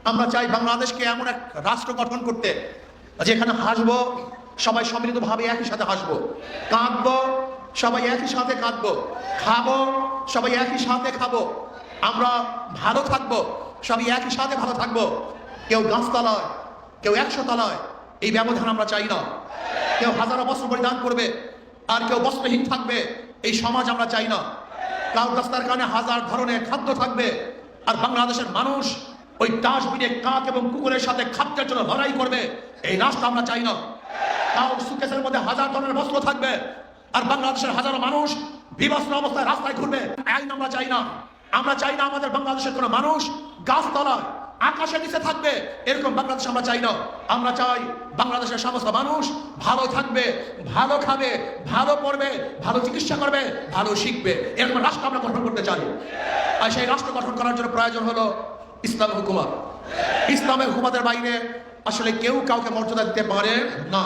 আমরা চাই বাংলাদেশকে এমন এক রাষ্ট্র গঠন করতে যেখানে হাসবো সবাই সম্মিলিতভাবে একই সাথে হাসবো, কাঁদবো সবাই একই সাথে কাঁদবো, খাবো সবাই একই সাথে খাবো, আমরা ভালো থাকবো সবাই একই সাথে ভালো থাকবো। কেউ গাছতলায়, কেউ 100 তলায়, এই ব্যবধান আমরা চাই না। কেউ হাজারো বস্ত্র পরিধান করবে আর কেউ বস্ত্রহীন থাকবে, এই সমাজ আমরা চাই না। কাউ রাস্তার কারণে হাজার ধরনের খাদ্য থাকবে আর বাংলাদেশের মানুষ ওই ডাস্টবিনে কাক এবং কুকুরের সাথে খাদ্যের জন্য লড়াই করবে, এই রাষ্ট্র আমরা চাই না। কাউ সুকেসের মধ্যে হাজার ধরনের বস্ত্র থাকবে আর বাংলাদেশের হাজারো মানুষ বিবস্ত্র অবস্থায় রাস্তায় ঘুরবে, আইন আমরা চাই না। আমরা চাই না আমাদের বাংলাদেশের কোনো মানুষ গাছতলায় আকাশের নিচে থাকবে, এরকম বাংলাদেশ আমরা চাই না। আমরা চাই বাংলাদেশের সমস্ত মানুষ ভালো থাকবে, ভালো খাবে, ভালো পড়বে, ভালো চিকিৎসা করবে, ভালো শিখবে, এরকম রাষ্ট্র আমরা গঠন করতে চাই। আর সেই রাষ্ট্র গঠন করার জন্য প্রয়োজন হলো ইসলামের হুকুমত। ইসলামের হুকুমতের বাইরে আসলে কেউ কাউকে মর্যাদা দিতে পারে না।